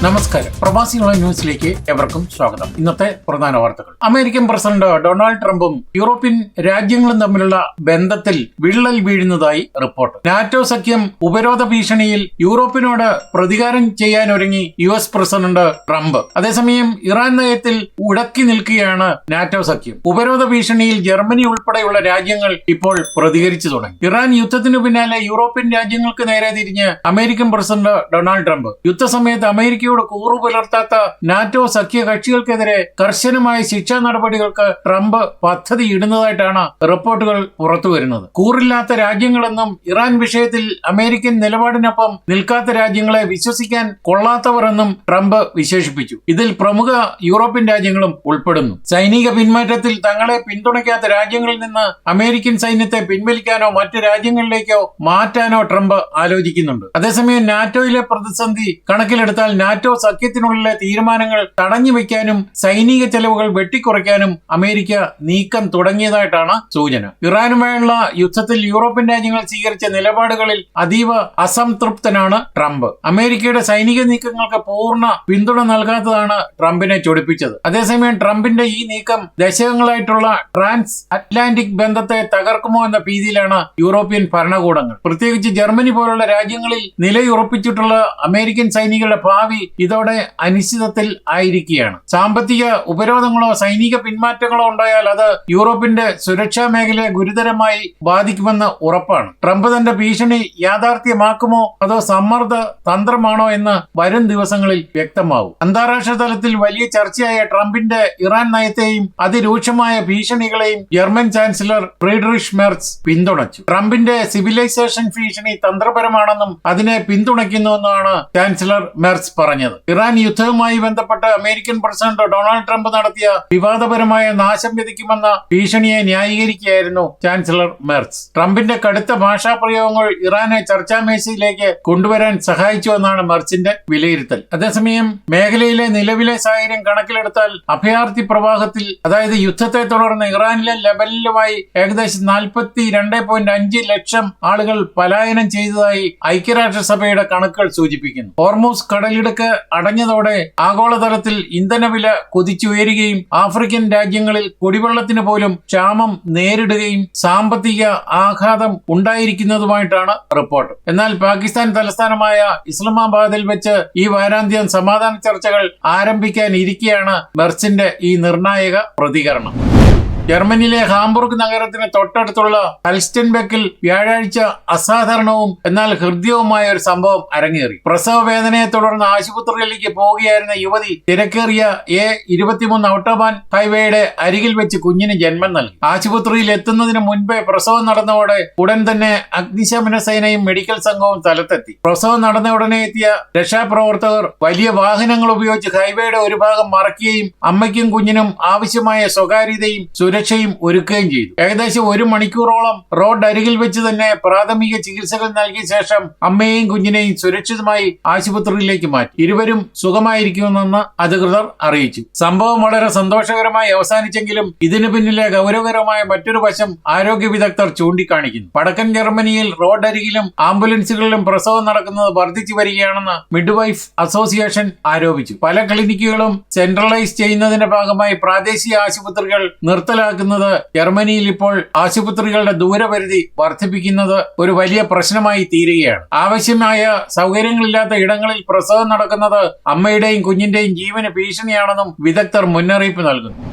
നമസ്കാരം. പ്രവാസി ഓൺലൈൻ ന്യൂസിലേക്ക് എവർക്കും സ്വാഗതം. ഇന്നത്തെ പ്രധാന വാർത്തകൾ. അമേരിക്കൻ പ്രസിഡന്റ് ഡൊണാൾഡ് ട്രംപും യൂറോപ്യൻ രാജ്യങ്ങളും തമ്മിലുള്ള ബന്ധത്തിൽ വിള്ളൽ വീഴുന്നതായി റിപ്പോർട്ട്. നാറ്റോ സഖ്യം ഉപരോധ ഭീഷണിയിൽ യൂറോപ്പിനോട് പ്രതികാരം ചെയ്യാനൊരുങ്ങി US പ്രസിഡന്റ് ട്രംപ്. അതേസമയം ഇറാൻ നയത്തിൽ ഉടക്കി നിൽക്കുകയാണ് നാറ്റോ സഖ്യം. ഉപരോധ ഭീഷണിയിൽ ജർമ്മനി ഉൾപ്പെടെയുള്ള രാജ്യങ്ങൾ ഇപ്പോൾ പ്രതികരിച്ചു തുടങ്ങി. ഇറാൻ യുദ്ധത്തിനു പിന്നാലെ യൂറോപ്യൻ രാജ്യങ്ങൾക്ക് നേരെ തിരിഞ്ഞ് അമേരിക്കൻ പ്രസിഡന്റ് ഡൊണാൾഡ് ട്രംപ്. യുദ്ധസമയത്ത് അമേരിക്കയോട് കൂറു പുലർത്താത്ത നാറ്റോ സഖ്യ കക്ഷികൾക്കെതിരെ കർശനമായ ശിക്ഷാ നടപടികൾക്ക് ട്രംപ് പദ്ധതി ഇടുന്നതായിട്ടാണ് റിപ്പോർട്ടുകൾ പുറത്തുവരുന്നത്. കൂറില്ലാത്ത രാജ്യങ്ങളെന്നും ഇറാൻ വിഷയത്തിൽ അമേരിക്കൻ നിലപാടിനൊപ്പം നിൽക്കാത്ത രാജ്യങ്ങളെ വിശ്വസിക്കാൻ കൊള്ളാത്തവർ എന്നും ട്രംപ് വിശേഷിപ്പിച്ചു. ഇതിൽ പ്രമുഖ യൂറോപ്യൻ രാജ്യങ്ങളും ഉൾപ്പെടുന്നു. സൈനിക പിന്മാറ്റത്തിൽ തങ്ങളെ പിന്തുണയ്ക്കാത്ത രാജ്യങ്ങളിൽ നിന്ന് അമേരിക്കൻ സൈന്യത്തെ പിൻവലിക്കാനോ മറ്റു രാജ്യങ്ങളിലേക്കോ മാറ്റാനോ ട്രംപ് ആലോചിക്കുന്നുണ്ട്. അതേസമയം നാറ്റോയിലെ പ്രതിസന്ധി കണക്കിലെടുത്താൽ നാറ്റോ സഖ്യത്തിനുള്ളിലെ തീരുമാനങ്ങൾ തടഞ്ഞു വയ്ക്കാനും സൈനിക ചെലവുകൾ വെട്ടിക്കുറയ്ക്കാനും അമേരിക്ക നീക്കം തുടങ്ങിയതായിട്ടാണ് സൂചന. ഇറാനുമായുള്ള യുദ്ധത്തിൽ യൂറോപ്യൻ രാജ്യങ്ങൾ സ്വീകരിച്ച നിലപാടുകളിൽ അതീവ അസംതൃപ്തനാണ് ട്രംപ്. അമേരിക്കയുടെ സൈനിക നീക്കങ്ങൾക്ക് പൂർണ്ണ പിന്തുണ നൽകാത്തതാണ് ട്രംപിനെ ചൊടിപ്പിച്ചത്. അതേസമയം ട്രംപിന്റെ ഈ നീക്കം ദശകങ്ങളായിട്ടുള്ള ട്രാൻസ് അറ്റ്ലാന്റിക് ബന്ധത്തെ തകർക്കുമോ എന്ന ഭീതിയിലാണ് യൂറോപ്യൻ ഭരണകൂടങ്ങൾ. പ്രത്യേകിച്ച് ജർമ്മനി പോലുള്ള രാജ്യങ്ങളിൽ നിലയുറപ്പിച്ചിട്ടുള്ള അമേരിക്കൻ സൈനികരുടെ ഭാവി ഇതോടെ അനിശ്ചിതത്തിൽ ആയിരിക്കുകയാണ്. സാമ്പത്തിക ഉപരോധങ്ങളോ സൈനിക പിന്മാറ്റങ്ങളോ ഉണ്ടായാൽ അത് യൂറോപ്പിന്റെ സുരക്ഷാ മേഖലയെ ഗുരുതരമായി ബാധിക്കുമെന്ന് ഉറപ്പാണ്. ട്രംപ് തന്റെ ഭീഷണി യാഥാർത്ഥ്യമാക്കുമോ അതോ സമ്മർദ്ദ തന്ത്രമാണോ എന്ന് വരും ദിവസങ്ങളിൽ വ്യക്തമാവും. അന്താരാഷ്ട്ര തലത്തിൽ വലിയ ചർച്ചയായ ട്രംപിന്റെ ഇറാൻ നയത്തെയും അതിരൂക്ഷമായ ഭീഷണികളെയും ജർമ്മൻ ചാൻസലർ ഫ്രീഡ്രിഷ് മെർസ് പിന്തുണച്ചു. ട്രംപിന്റെ സിവിലൈസേഷൻ ഭീഷണി തന്ത്രപരമാണെന്നും അതിനെ പിന്തുണയ്ക്കുന്നുവെന്നാണ് ചാൻസലർ മെർസ് പറഞ്ഞത്. ഇറാൻ യുദ്ധവുമായി ബന്ധപ്പെട്ട് അമേരിക്കൻ പ്രസിഡന്റ് ഡൊണാൾഡ് ട്രംപ് നടത്തിയ വിവാദപരമായ നാശം വിധിക്കുമെന്ന ഭീഷണിയെ ന്യായീകരിക്കുകയായിരുന്നു ചാൻസലർ മെർസ്. ട്രംപിന്റെ കടുത്ത ഭാഷാ പ്രയോഗങ്ങൾ ഇറാനെ ചർച്ചാമേശയിലേക്ക് കൊണ്ടുവരാൻ സഹായിച്ചുവെന്നാണ് മെർസിന്റെ വിലയിരുത്തൽ. അതേസമയം മേഖലയിലെ നിലവിലെ സാഹചര്യം കണക്കിലെടുത്താൽ അഭയാർത്ഥി പ്രവാഹത്തിൽ, അതായത് യുദ്ധത്തെ തുടർന്ന് ഇറാനിലെ ലെബനനിലുമായി ഏകദേശം 42.5 ലക്ഷം ആളുകൾ പലായനം ചെയ്തതായി ഐക്യരാഷ്ട്രസഭയുടെ കണക്കുകൾ സൂചിപ്പിക്കുന്നു. ഹോർമൂസ് കടലിടുക്ക് അടഞ്ഞതോടെ ആഗോളതലത്തിൽ ഇന്ധനവില കുതിച്ചുയരുകയും ആഫ്രിക്കൻ രാജ്യങ്ങളിൽ കുടിവെള്ളത്തിന് പോലും ക്ഷാമം നേരിടുകയും സാമ്പത്തിക ആഘാതം ഉണ്ടായിരിക്കുന്നതുമായിട്ടാണ് റിപ്പോർട്ട്. എന്നാൽ പാകിസ്ഥാൻ തലസ്ഥാനമായ ഇസ്ലാമാബാദിൽ വെച്ച് ഈ വാരാന്ത്യം സമാധാന ചർച്ചകൾ ആരംഭിക്കാനിരിക്കെയാണ് മെർസിന്റെ ഈ നിർണായക പ്രതികരണം. ജർമ്മനിയിലെ ഹാംബുർഗ് നഗരത്തിന് തൊട്ടടുത്തുള്ള ഹൽസ്റ്റൻബെക്കിൽ വ്യാഴാഴ്ച അസാധാരണവും എന്നാൽ ഹൃദ്യവുമായ ഒരു സംഭവം അരങ്ങേറി. പ്രസവ വേദനയെ തുടർന്ന് ആശുപത്രിയിലേക്ക് പോവുകയായിരുന്ന യുവതി തിരക്കേറിയ A23 ഔട്ടോബാൻ ഹൈവേയുടെ അരികിൽ വെച്ച് കുഞ്ഞിന് ജന്മം നൽകി. ആശുപത്രിയിൽ എത്തുന്നതിന് മുൻപേ പ്രസവം നടന്നതോടെ ഉടൻ തന്നെ അഗ്നിശമന സേനയും മെഡിക്കൽ സംഘവും സ്ഥലത്തെത്തി. പ്രസവം നടന്ന ഉടനെ എത്തിയ രക്ഷാപ്രവർത്തകർ വലിയ വാഹനങ്ങൾ ഉപയോഗിച്ച് ഹൈവേയുടെ ഒരു ഭാഗം മറയ്ക്കുകയും അമ്മയ്ക്കും കുഞ്ഞിനും ആവശ്യമായ സ്വകാര്യതയും സുരക്ഷയും ഒരുക്കുകയും ചെയ്തു. ഏകദേശം 1 മണിക്കൂറോളം റോഡ് അരികിൽ വെച്ച് തന്നെ പ്രാഥമിക ചികിത്സകൾ നൽകിയ ശേഷം അമ്മയെയും കുഞ്ഞിനെയും സുരക്ഷിതമായി ആശുപത്രിയിലേക്ക് മാറ്റി. ഇരുവരും സുഖമായിരിക്കുമെന്ന് അധികൃതർ അറിയിച്ചു. സംഭവം വളരെ സന്തോഷകരമായി അവസാനിച്ചെങ്കിലും ഇതിനു പിന്നിലെ ഗൗരവകരമായ മറ്റൊരു വശം ആരോഗ്യ വിദഗ്ധർ ചൂണ്ടിക്കാണിക്കുന്നു. വടക്കൻ ജർമ്മനിയിൽ റോഡ് അരികിലും ആംബുലൻസുകളിലും പ്രസവം നടക്കുന്നത് വർദ്ധിച്ചു വരികയാണെന്ന് മിഡ്വൈഫ് അസോസിയേഷൻ ആരോപിച്ചു. പല ക്ലിനിക്കുകളും സെൻട്രലൈസ് ചെയ്യുന്നതിന്റെ ഭാഗമായി പ്രാദേശിക ആശുപത്രികൾ നിർത്തലാക്കുന്നത് ജർമ്മനിയിൽ ഇപ്പോൾ ആശുപത്രികളുടെ ദൂരപരിധി വർദ്ധിപ്പിക്കുന്നത് ഒരു വലിയ പ്രശ്നമായി തീരുകയാണ്. ആവശ്യമായ സൗകര്യങ്ങളില്ലാത്ത ഇടങ്ങളിൽ പ്രസവം നടക്കുന്നത് അമ്മയുടെയും കുഞ്ഞിന്റെയും ജീവന് ഭീഷണിയാണെന്നും വിദഗ്ധർ മുന്നറിയിപ്പ് നൽകുന്നു.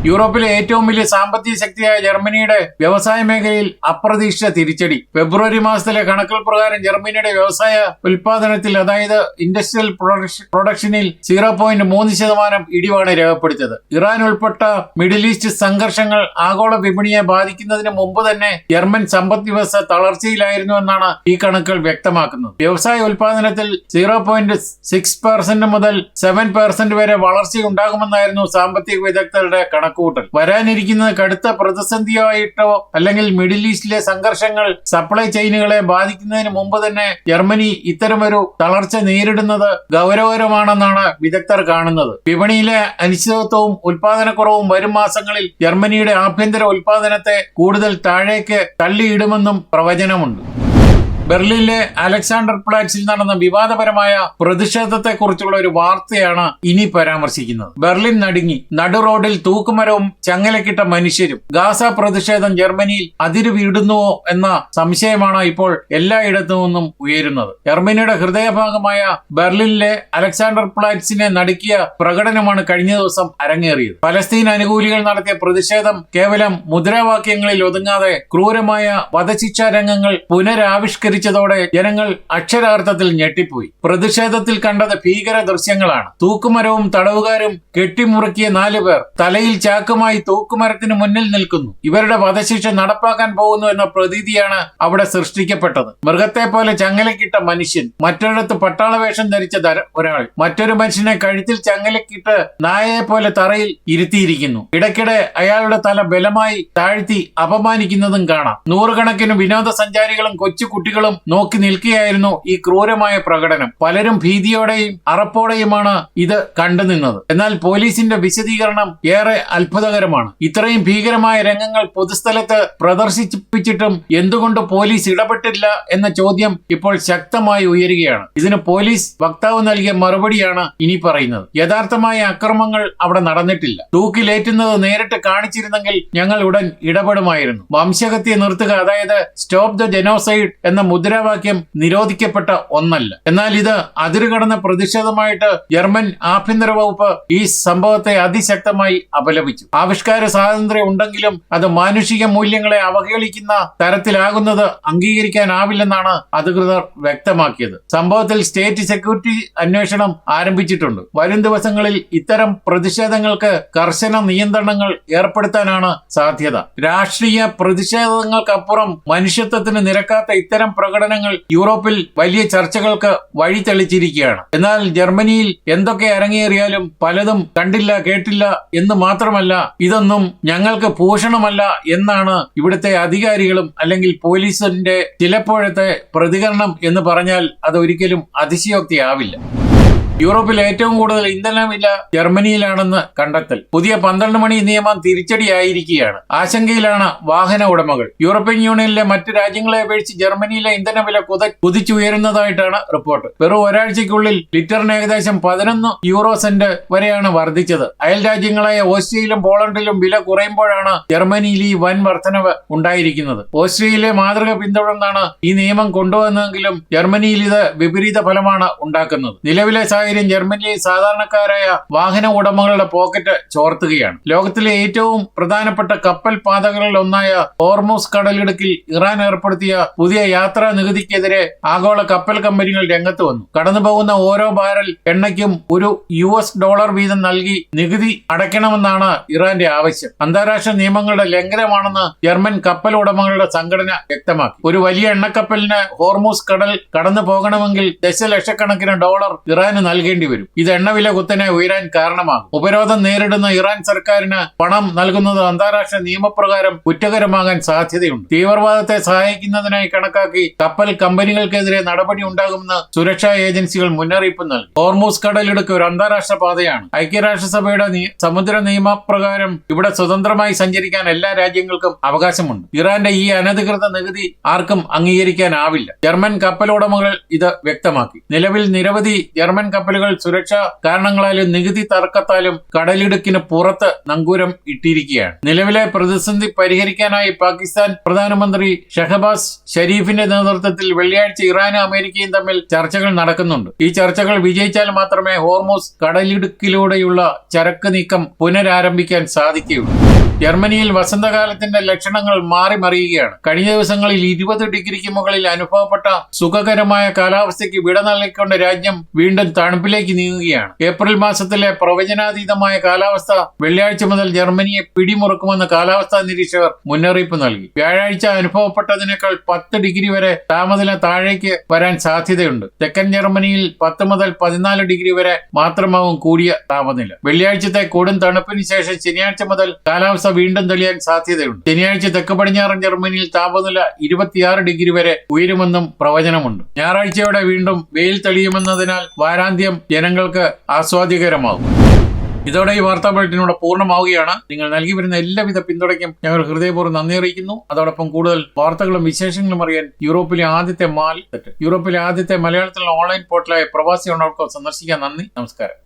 യൂറോപ്പിലെ ഏറ്റവും വലിയ സാമ്പത്തിക ശക്തിയായ ജർമ്മനിയുടെ വ്യവസായ മേഖലയിൽ അപ്രതീക്ഷിത തിരിച്ചടി. ഫെബ്രുവരി മാസത്തിലെ കണക്കുകൾ പ്രകാരം ജർമ്മനിയുടെ വ്യവസായ ഉൽപാദനത്തിൽ, അതായത് ഇൻഡസ്ട്രിയൽ പ്രൊഡക്ഷനിൽ 0.3% ഇടിവാണ് രേഖപ്പെടുത്തിയത്. ഇറാൻ ഉൾപ്പെട്ട മിഡിൽ ഈസ്റ്റ് സംഘർഷങ്ങൾ ആഗോള വിപണിയെ ബാധിക്കുന്നതിന് മുമ്പ് തന്നെ ജർമ്മൻ സമ്പദ് വ്യവസ്ഥ തളർച്ചയിലായിരുന്നുവെന്നാണ് ഈ കണക്കുകൾ വ്യക്തമാക്കുന്നത്. വ്യവസായ ഉൽപാദനത്തിൽ 0.6% മുതൽ 7% വരെ വളർച്ചയുണ്ടാകുമെന്നായിരുന്നു സാമ്പത്തിക വിദഗ്ധരുടെ കണക്ക്. വരാനിരിക്കുന്നത് കടുത്ത പ്രതിസന്ധിയായിട്ടോ അല്ലെങ്കിൽ മിഡിൽ ഈസ്റ്റിലെ സംഘർഷങ്ങൾ സപ്ലൈ ചെയിനുകളെ ബാധിക്കുന്നതിന് മുമ്പ് തന്നെ ജർമ്മനി ഇത്തരമൊരു തളർച്ച നേരിടുന്നത് ഗൗരവകരമാണെന്നാണ് വിദഗ്ധർ കാണുന്നത്. വിപണിയിലെ അനിശ്ചിതത്വവും ഉൽപാദനക്കുറവും വരും മാസങ്ങളിൽ ജർമ്മനിയുടെ ആഭ്യന്തര ഉൽപാദനത്തെ കൂടുതൽ താഴേക്ക് തള്ളിയിടുമെന്നും പ്രവചനമുണ്ട്. ബെർലിനിലെ അലക്സാണ്ടർ പ്ലാറ്റ്സിൽ നടന്ന വിവാദപരമായ പ്രതിഷേധത്തെക്കുറിച്ചുള്ള ഒരു വാർത്തയാണ് ഇനി പരാമർശിക്കുന്നത്. ബെർലിൻ നടുങ്ങി, നടു റോഡിൽ തൂക്കുമരവും ചങ്ങലക്കിട്ട മനുഷ്യരും. ഗാസ പ്രതിഷേധം ജർമ്മനിയിൽ അതിരുവിടുന്നുവോ എന്ന സംശയമാണ് ഇപ്പോൾ എല്ലായിടത്തു നിന്നും ഉയരുന്നത്. ജർമ്മനിയുടെ ഹൃദയഭാഗമായ ബെർലിനിലെ അലക്സാണ്ടർ പ്ലാറ്റ്സിനെ നടുക്കിയ പ്രകടനമാണ് കഴിഞ്ഞ ദിവസം അരങ്ങേറിയത്. പലസ്തീൻ അനുകൂലികൾ നടത്തിയ പ്രതിഷേധം കേവലം മുദ്രാവാക്യങ്ങളിൽ ഒതുങ്ങാതെ ക്രൂരമായ വധശിക്ഷാ രംഗങ്ങൾ പുനരാവിഷ്കരിച്ചതോടെ ജനങ്ങൾ അക്ഷരാർത്ഥത്തിൽ ഞെട്ടിപ്പോയി. പ്രതിഷേധത്തിൽ കണ്ടത് ഭീകര ദൃശ്യങ്ങളാണ്. തൂക്കുമരവും തടവുകാരും കെട്ടിമുറുക്കിയ 4 പേർ തലയിൽ ചാക്കുമായി തൂക്കുമരത്തിന് മുന്നിൽ നിൽക്കുന്നു. ഇവരുടെ വധശിക്ഷ നടപ്പാക്കാൻ പോകുന്നു എന്ന പ്രതീതിയാണ് അവിടെ സൃഷ്ടിക്കപ്പെട്ടത്. മൃഗത്തെ പോലെ ചങ്ങലക്കിട്ട മനുഷ്യൻ, മറ്റൊരിടത്ത് പട്ടാള വേഷം ധരിച്ച ഒരാൾ മറ്റൊരു മനുഷ്യനെ കഴുത്തിൽ ചങ്ങലക്കിട്ട് നായയെ പോലെ തറയിൽ ഇരുത്തിയിരിക്കുന്നു. ഇടയ്ക്കിടെ അയാളുടെ തല ബലമായി താഴ്ത്തി അപമാനിക്കുന്നതും കാണാം. നൂറുകണക്കിന് വിനോദസഞ്ചാരികളും കൊച്ചു കുട്ടികളും നോക്കി നിൽക്കുകയായിരുന്നു ഈ ക്രൂരമായ പ്രകടനം. പലരും ഭീതിയോടെയും അറപ്പോടെയുമാണ് ഇത് കണ്ടുനിന്നത്. എന്നാൽ പോലീസിന്റെ വിശദീകരണം ഏറെ അത്ഭുതകരമാണ്. ഇത്രയും ഭീകരമായ രംഗങ്ങൾ പൊതുസ്ഥലത്ത് പ്രദർശിപ്പിച്ചിട്ടും എന്തുകൊണ്ട് പോലീസ് ഇടപെട്ടില്ല എന്ന ചോദ്യം ഇപ്പോൾ ശക്തമായി ഉയരുകയാണ്. ഇതിന് പോലീസ് വക്താവ് നൽകിയ മറുപടിയാണ് ഇനി പറയുന്നത്. യഥാർത്ഥമായ അക്രമങ്ങൾ അവിടെ നടന്നിട്ടില്ല. തൂക്കിലേറ്റുന്നത് നേരിട്ട് കാണിച്ചിരുന്നെങ്കിൽ ഞങ്ങൾ ഉടൻ ഇടപെടുമായിരുന്നു. വംശഹത്യ നിർത്തുക, അതായത് സ്റ്റോപ്പ് ദ ജനോസൈഡ് എന്ന മുദ്രാവാക്യം നിരോധിക്കപ്പെട്ട ഒന്നല്ല. എന്നാൽ ഇത് അതിരുകടന്ന പ്രതിഷേധമായിട്ട് ജർമ്മൻ ആഭ്യന്തര വകുപ്പ് ഈ സംഭവത്തെ അതിശക്തമായി അപലപിച്ചു. ആവിഷ്കാര സ്വാതന്ത്ര്യം ഉണ്ടെങ്കിലും അത് മാനുഷിക മൂല്യങ്ങളെ അവഹേളിക്കുന്ന തരത്തിലാകുന്നത് അംഗീകരിക്കാനാവില്ലെന്നാണ് അധികൃതർ വ്യക്തമാക്കിയത്. സംഭവത്തിൽ സ്റ്റേറ്റ് സെക്യൂരിറ്റി അന്വേഷണം ആരംഭിച്ചിട്ടുണ്ട്. വരും ദിവസങ്ങളിൽ ഇത്തരം പ്രതിഷേധങ്ങൾക്ക് കർശന നിയന്ത്രണങ്ങൾ ഏർപ്പെടുത്താനാണ് സാധ്യത. രാഷ്ട്രീയ പ്രതിഷേധങ്ങൾക്കപ്പുറം മനുഷ്യത്വത്തിന് നിരക്കാത്ത ഇത്തരം പ്രകടനങ്ങൾ യൂറോപ്പിൽ വലിയ ചർച്ചകൾക്ക് വഴി തെളിച്ചിരിക്കുകയാണ്. എന്നാൽ ജർമ്മനിയിൽ എന്തൊക്കെ അരങ്ങേറിയാലും പലതും കണ്ടില്ല കേട്ടില്ല എന്ന് മാത്രമല്ല, ഇതൊന്നും ഞങ്ങൾക്ക് ഭൂഷണമല്ല എന്നാണ് ഇവിടുത്തെ അധികാരികളും അല്ലെങ്കിൽ പോലീസിന്റെ ചിലപ്പോഴത്തെ പ്രതികരണം എന്ന് പറഞ്ഞാൽ അതൊരിക്കലും അതിശയോക്തിയാവില്ല. യൂറോപ്പിൽ ഏറ്റവും കൂടുതൽ ഇന്ധനവില ജർമ്മനിയിലാണെന്ന് കണ്ടെത്തൽ. പുതിയ 12 മണി നിയമം തിരിച്ചടിയായിരിക്കുകയാണ്. ആശങ്കയിലാണ് വാഹന ഉടമകൾ. യൂറോപ്യൻ യൂണിയനിലെ മറ്റ് രാജ്യങ്ങളെ അപേക്ഷിച്ച് ജർമ്മനിയിലെ ഇന്ധനവില കുതിച്ചുയരുന്നതായിട്ടാണ് റിപ്പോർട്ട്. വെറും ഒരാഴ്ചയ്ക്കുള്ളിൽ ലിറ്ററിന് ഏകദേശം 11 യൂറോ സെന്റ് വരെയാണ് വർദ്ധിച്ചത്. അയൽ രാജ്യങ്ങളായ ഓസ്ട്രിയയിലും പോളണ്ടിലും വില കുറയുമ്പോഴാണ് ജർമ്മനിയിൽ ഈ വൻ വർധനവ് ഉണ്ടായിരിക്കുന്നത്. ഓസ്ട്രിയയിലെ മാതൃക പിന്തുടർന്നാണ് ഈ നിയമം കൊണ്ടുവന്നതെങ്കിലും ജർമ്മനിയിൽ ഇത് വിപരീത ഫലമാണ് ഉണ്ടാക്കുന്നത്. നിലവിലെ ജർമ്മനിയിൽ സാധാരണക്കാരായ വാഹന ഉടമകളുടെ പോക്കറ്റ് ചോർത്തുകയാണ്. ലോകത്തിലെ ഏറ്റവും പ്രധാനപ്പെട്ട കപ്പൽ പാതകളിൽ ഒന്നായ ഹോർമൂസ് കടലിടുക്കിൽ ഇറാൻ ഏർപ്പെടുത്തിയ പുതിയ യാത്രാ നികുതിക്കെതിരെ ആഗോള കപ്പൽ കമ്പനികൾ രംഗത്ത് വന്നു. കടന്നുപോകുന്ന ഓരോ ബാരൽ എണ്ണയ്ക്കും $1 വീതം നൽകി നികുതി അടയ്ക്കണമെന്നാണ് ഇറാന്റെ ആവശ്യം. അന്താരാഷ്ട്ര നിയമങ്ങളുടെ ലംഘനമാണെന്ന് ജർമ്മൻ കപ്പൽ ഉടമകളുടെ സംഘടന വ്യക്തമാക്കി. ഒരു വലിയ എണ്ണക്കപ്പലിന് ഹോർമൂസ് കടൽ കടന്നു പോകണമെങ്കിൽ ദശലക്ഷക്കണക്കിന് ഡോളർ ഇറാന് നൽകേണ്ടി വരും. ഇത് എണ്ണവില കുത്തനെ ഉയരാൻ കാരണമാകും. ഉപരോധം നേരിടുന്ന ഇറാൻ സർക്കാരിന് പണം നൽകുന്നത് അന്താരാഷ്ട്ര നിയമപ്രകാരം കുറ്റകരമാകാൻ സാധ്യതയുണ്ട്. തീവ്രവാദത്തെ സഹായിക്കുന്നതിനായി കണക്കാക്കി കപ്പൽ കമ്പനികൾക്കെതിരെ നടപടി ഉണ്ടാകുമെന്ന് സുരക്ഷാ ഏജൻസികൾ മുന്നറിയിപ്പ് നൽകി. ഹോർമൂസ് കടലിടുക്ക് ഒരു അന്താരാഷ്ട്ര പാതയാണ്. ഐക്യരാഷ്ട്രസഭയുടെ സമുദ്ര നിയമപ്രകാരം ഇവിടെ സ്വതന്ത്രമായി സഞ്ചരിക്കാൻ എല്ലാ രാജ്യങ്ങൾക്കും അവകാശമുണ്ട്. ഇറാന്റെ ഈ അനധികൃത നികുതി ആർക്കും അംഗീകരിക്കാനാവില്ല. ജർമ്മൻ കപ്പൽ ഉടമകൾ ഇത് വ്യക്തമാക്കി. നിലവിൽ നിരവധി ജർമ്മൻ കപ്പലുകൾ സുരക്ഷാ കാരണങ്ങളാലും നികുതി തർക്കത്താലും കടലിടുക്കിന് പുറത്ത് നങ്കൂരം ഇട്ടിരിക്കുകയാണ്. നിലവിലെ പ്രതിസന്ധി പരിഹരിക്കാനായി പാകിസ്ഥാൻ പ്രധാനമന്ത്രി ഷഹബാസ് ഷരീഫിന്റെ നേതൃത്വത്തിൽ വെള്ളിയാഴ്ച ഇറാനും അമേരിക്കയും തമ്മിൽ ചർച്ചകൾ നടക്കുന്നുണ്ട്. ഈ ചർച്ചകൾ വിജയിച്ചാൽ മാത്രമേ ഹോർമൂസ് കടലിടുക്കിലൂടെയുള്ള ചരക്ക് നീക്കം പുനരാരംഭിക്കാൻ സാധിക്കുകയുള്ളൂ. ജർമ്മനിയിൽ വസന്തകാലത്തിന്റെ ലക്ഷണങ്ങൾ മാറി മറിയുകയാണ്. കഴിഞ്ഞ ദിവസങ്ങളിൽ 20 ഡിഗ്രിക്ക് മുകളിൽ അനുഭവപ്പെട്ട സുഖകരമായ കാലാവസ്ഥയ്ക്ക് വിട നൽകിക്കൊണ്ട് രാജ്യം വീണ്ടും തണുപ്പിലേക്ക് നീങ്ങുകയാണ്. ഏപ്രിൽ മാസത്തിലെ പ്രവചനാതീതമായ കാലാവസ്ഥ വെള്ളിയാഴ്ച മുതൽ ജർമ്മനിയെ പിടിമുറുക്കുമെന്ന് കാലാവസ്ഥാ നിരീക്ഷകർ മുന്നറിയിപ്പ് നൽകി. വ്യാഴാഴ്ച അനുഭവപ്പെട്ടതിനേക്കാൾ 10 ഡിഗ്രി വരെ താപനില താഴേക്ക് വരാൻ സാധ്യതയുണ്ട്. തെക്കൻ ജർമ്മനിയിൽ 10 മുതൽ 14 ഡിഗ്രി വരെ മാത്രമാവും കൂടിയ താപനില. വെള്ളിയാഴ്ചത്തെ കൊടും തണുപ്പിന് ശേഷം ശനിയാഴ്ച മുതൽ കാലാവസ്ഥ വീണ്ടും തെളിയാൻ സാധ്യതയുണ്ട്. ശനിയാഴ്ച തെക്ക് പടിഞ്ഞാറൻ ജർമ്മനിയിൽ താപനില 26 ഡിഗ്രി വരെ ഉയരുമെന്നും പ്രവചനമുണ്ട്. ഞായറാഴ്ചയോടെ വീണ്ടും വെയിൽ തെളിയുമെന്നതിനാൽ വാരാന്ത്യം ജനങ്ങൾക്ക് ആസ്വാദ്യകരമാകും. ഇതോടെ ഈ വാർത്താ ബുള്ളറ്റിനോട് പൂർണ്ണമാവുകയാണ്. നിങ്ങൾ നൽകി വരുന്ന എല്ലാവിധ പിന്തുണയ്ക്കും ഞങ്ങൾ ഹൃദയപൂർവ്വം നന്ദി അറിയിക്കുന്നു. അതോടൊപ്പം കൂടുതൽ വാർത്തകളും വിശേഷങ്ങളും അറിയാൻ യൂറോപ്പിലെ ആദ്യത്തെ മലയാളത്തിലുള്ള ഓൺലൈൻ പോർട്ടലായ പ്രവാസി സന്ദർശിക്കാൻ നന്ദി. നമസ്കാരം.